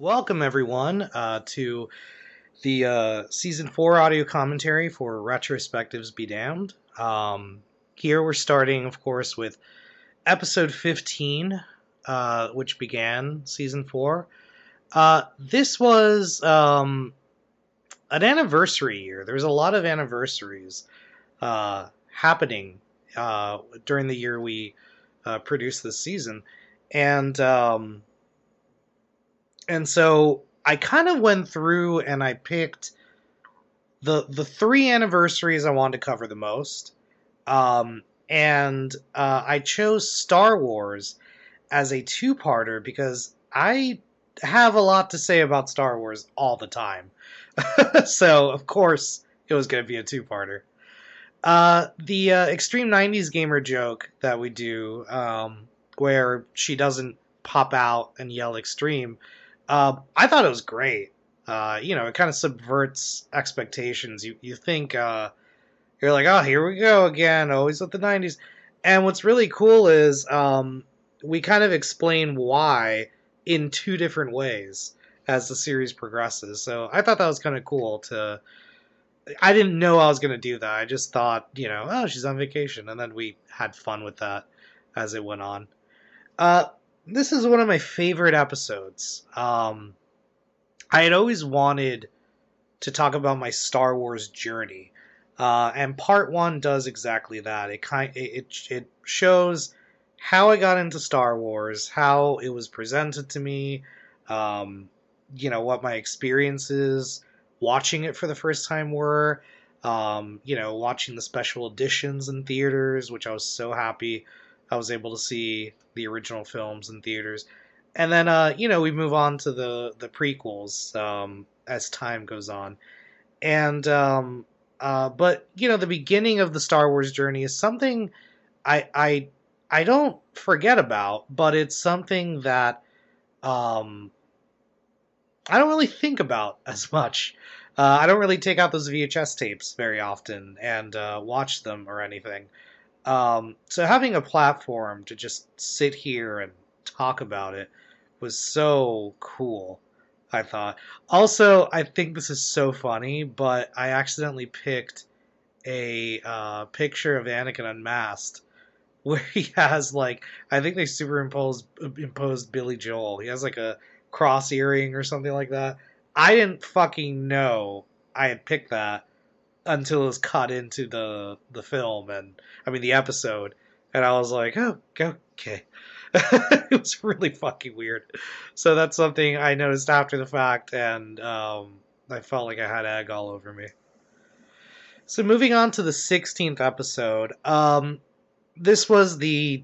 Welcome, everyone, to the Season 4 audio commentary for Retrospectives Be Damned. Here we're starting, of course, with Episode 15, which began Season 4. This was an anniversary year. There was a lot of anniversaries happening during the year we produced this season. And so I kind of went through and I picked the three anniversaries I wanted to cover the most. I chose Star Wars as a two-parter because I have a lot to say about Star Wars all the time. So, of course, it was going to be a two-parter. The Extreme 90s Gamer joke that we do, where she doesn't pop out and yell Extreme, I thought it was great. It kind of subverts expectations. You think you're like, oh, here we go again, always with the 90s. And what's really cool is we kind of explain why in two different ways as the series progresses. So I thought that was kind of cool to. I didn't know I was going to do that. I just thought, oh, she's on vacation. And then we had fun with that as it went on. This is one of my favorite episodes. I had always wanted to talk about my Star Wars journey, and part one does exactly that. It shows how I got into Star Wars, how it was presented to me, what my experiences watching it for the first time were, watching the special editions in theaters, which I was so happy I was able to see the original films in theaters. And then, we move on to the prequels as time goes on. And, but, the beginning of the Star Wars journey is something I don't forget about, but it's something that I don't really think about as much. I don't really take out those VHS tapes very often and watch them or anything. So having a platform to just sit here and talk about it was so cool, I thought. Also, I think this is so funny, but I accidentally picked a picture of Anakin unmasked where he has I think they imposed Billy Joel. He has a cross earring or something like that. I didn't fucking know I had picked that until it was cut into the film and the episode, and I was like, oh, okay. It was really fucking weird. So that's something I noticed after the fact, and I felt like I had egg all over me. So moving on to the 16th episode, this was the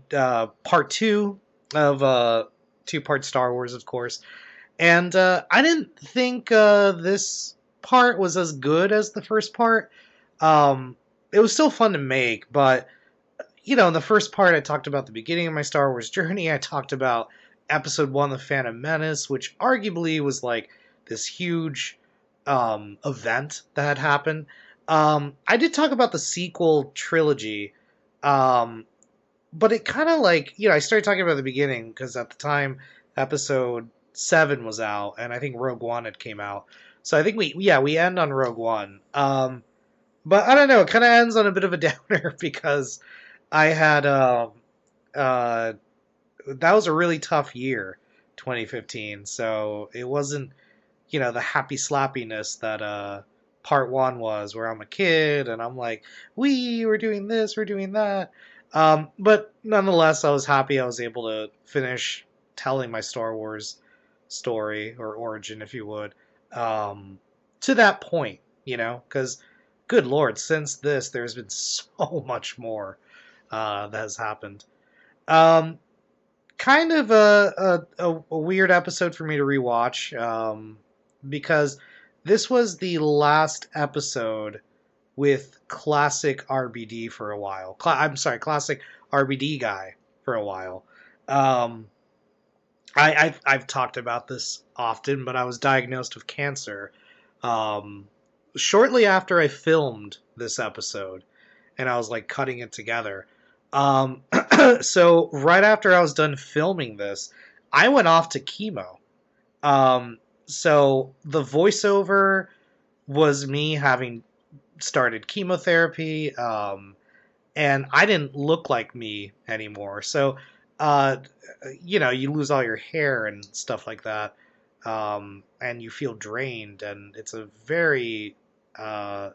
part two of two-part Star Wars, of course, and I didn't think this part was as good as the first part. It was still fun to make, but in the first part I talked about the beginning of my Star Wars journey. I talked about episode 1, The Phantom Menace, which arguably was this huge event that had happened. I did talk about the sequel trilogy, but it kind of I started talking about the beginning because at the time episode 7 was out, and I think Rogue One had came out. So I think we end on Rogue One. But I don't know, it kind of ends on a bit of a downer because I had that was a really tough year, 2015. So it wasn't the happy slappiness that part 1 was, where I'm a kid and I'm like, we're doing this, we're doing that. But nonetheless, I was happy I was able to finish telling my Star Wars story, or origin, if you would, to that point, because good Lord, since this, there's been so much more that has happened. Kind of a weird episode for me to rewatch, because this was the last episode with classic RBD for a while. Classic RBD guy for a while. I've talked about this often, but I was diagnosed with cancer shortly after I filmed this episode, and I was cutting it together. So right after I was done filming this, I went off to chemo. So the voiceover was me having started chemotherapy, and I didn't look like me anymore. So, uh, you lose all your hair and stuff like that, and you feel drained, and it's a very uh,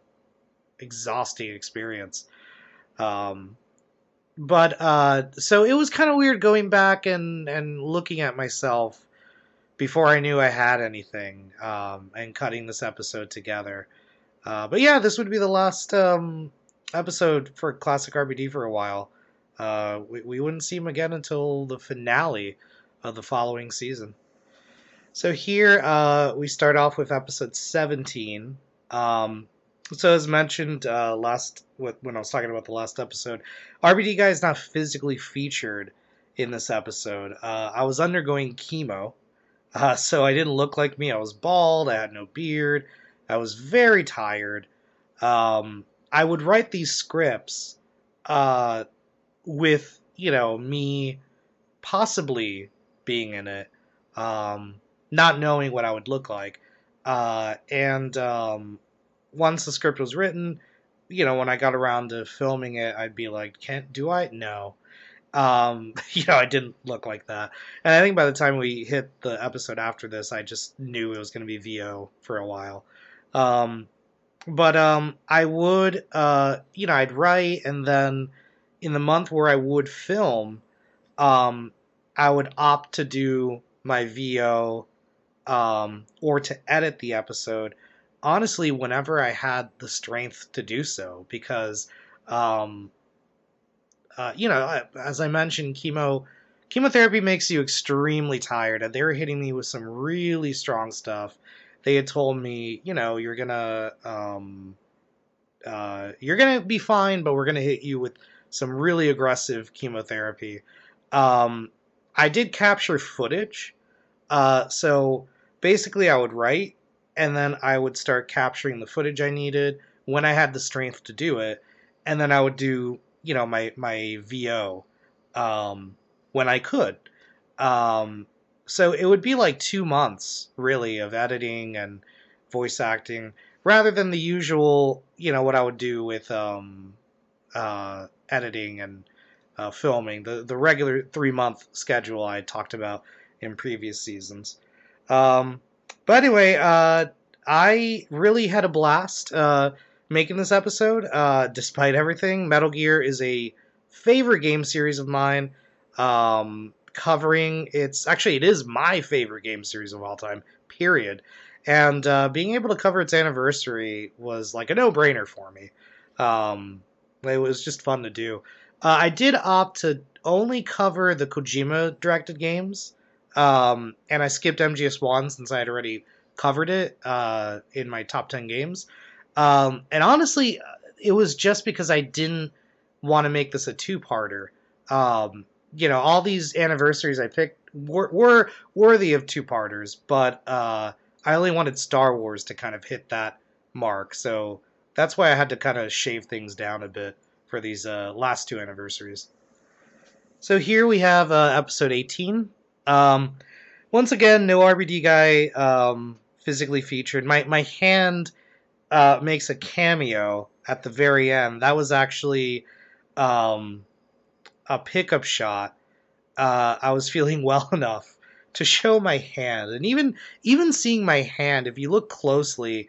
exhausting experience. Um, but so it was kind of weird going back and looking at myself before I knew I had anything, and cutting this episode together. But yeah, this would be the last episode for Classic RBD for a while. We wouldn't see him again until the finale of the following season. So here we start off with episode 17. Um, so as mentioned when I was talking about the last episode, RBD guy is not physically featured in this episode. I was undergoing chemo, so I didn't look like me. I was bald. I had no beard. I was very tired. I would write these scripts uh, with me possibly being in it, um, not knowing what I would look like. And once the script was written, when I got around to filming it, I'd be like, "Can't do I? No." I didn't look like that. And I think by the time we hit the episode after this, I just knew it was going to be VO for a while. Um, but I would, I'd write, and then in the month where I would film, um, I would opt to do my VO, or to edit the episode. Honestly, whenever I had the strength to do so, because um, as I mentioned, chemotherapy makes you extremely tired, and they were hitting me with some really strong stuff. They had told me, you're gonna be fine, but we're gonna hit you with some really aggressive chemotherapy. Um, I did capture footage, so basically I would write, and then I would start capturing the footage I needed when I had the strength to do it, and then I would do, my VO, when I could. Um, so it would be like 2 months, really, of editing and voice acting, rather than the usual, what I would do with editing and filming, the regular 3 month schedule I talked about in previous seasons. Um, but anyway, I really had a blast making this episode, despite everything. Metal Gear is a favorite game series of mine. Covering it is my favorite game series of all time, period. And being able to cover its anniversary was like a no brainer for me. It was just fun to do. I did opt to only cover the Kojima directed games, and I skipped MGS1 since I had already covered it in my top 10 games. And honestly, it was just because I didn't want to make this a two-parter. All these anniversaries I picked were worthy of two-parters, but I only wanted Star Wars to kind of hit that mark, so that's why I had to kind of shave things down a bit for these last two anniversaries. So here we have episode 18. Um, Once again, no RBD guy physically featured. My hand makes a cameo at the very end. That was actually um, a pickup shot. I was feeling well enough to show my hand, and even seeing my hand, if you look closely,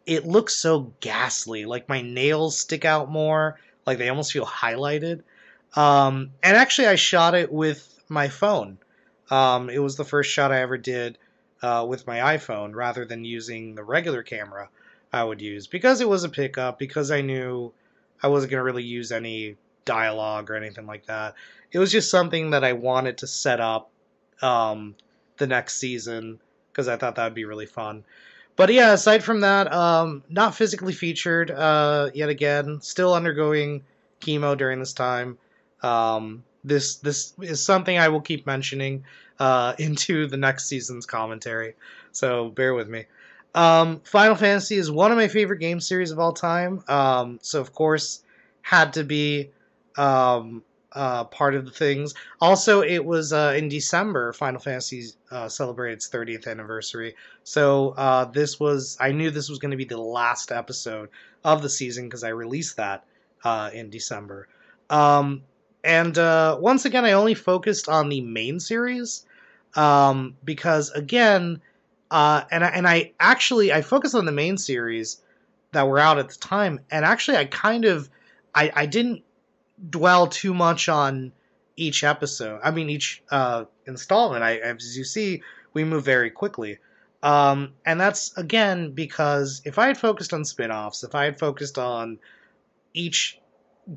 it looks so ghastly. Like my nails stick out more, like they almost feel highlighted. And actually, I shot it with my phone. It was the first shot I ever did with my iPhone rather than using the regular camera I would use, because it was a pickup, because I knew I wasn't going to really use any dialogue or anything like that. It was just something that I wanted to set up um, the next season because I thought that would be really fun. But yeah, aside from that, not physically featured yet again. Still undergoing chemo during this time. This is something I will keep mentioning into the next season's commentary, so bear with me. Final Fantasy is one of my favorite game series of all time. So of course, had to be. part of the things. Also, it was in December. Final Fantasy celebrated its 30th anniversary, so I knew this was going to be the last episode of the season because I released that in December. Um, and once again, I only focused on the main series because again, and I actually I focused on the main series that were out at the time, and actually I didn't dwell too much on each episode. I mean, each installment. As you see, we move very quickly. And that's, again, because if I had focused on spin offs, if I had focused on each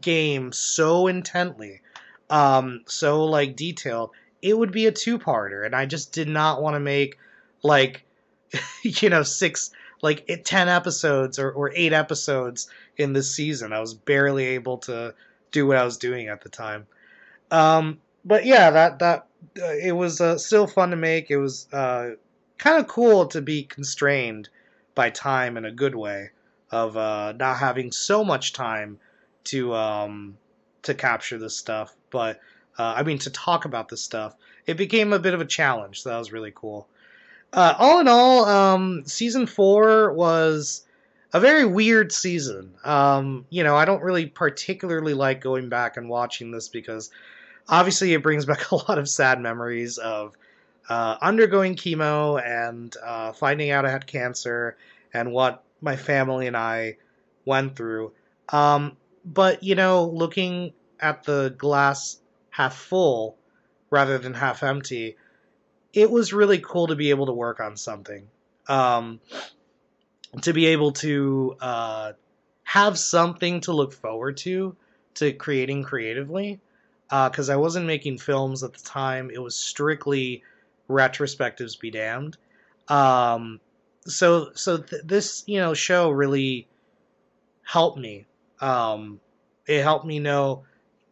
game so intently, so like detailed, it would be a two-parter. And I just did not want to make like, six, like 10 episodes or 8 episodes in this season. I was barely able to do what I was doing at the time. But yeah, that it was still fun to make. It was kind of cool to be constrained by time in a good way, of not having so much time to capture this stuff. But I mean, to talk about this stuff, it became a bit of a challenge. So that was really cool. All in all, season 4 was a very weird season. I don't really particularly like going back and watching this because obviously it brings back a lot of sad memories of undergoing chemo and finding out I had cancer and what my family and I went through. But, looking at the glass half full rather than half empty, it was really cool to be able to work on something. Um, to be able to have something to look forward to creating creatively. Because I wasn't making films at the time. It was strictly retrospectives be damned. Um, so this, show really helped me. It helped me know,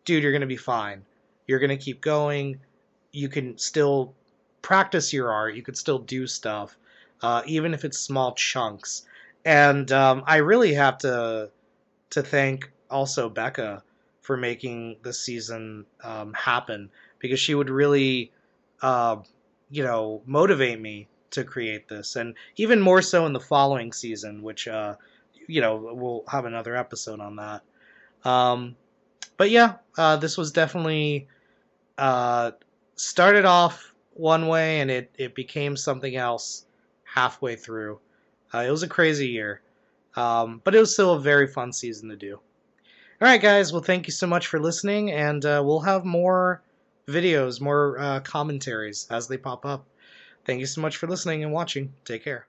dude, you're going to be fine. You're going to keep going. You can still practice your art. You could still do stuff, even if it's small chunks. And I really have to thank also Becca for making this season happen, because she would really, uh, motivate me to create this, and even more so in the following season, which we'll have another episode on that. Um, but yeah, this was definitely uh, started off one way and it became something else halfway through. It was a crazy year, but it was still a very fun season to do. All right, guys. Well, thank you so much for listening, and we'll have more videos, more commentaries as they pop up. Thank you so much for listening and watching. Take care.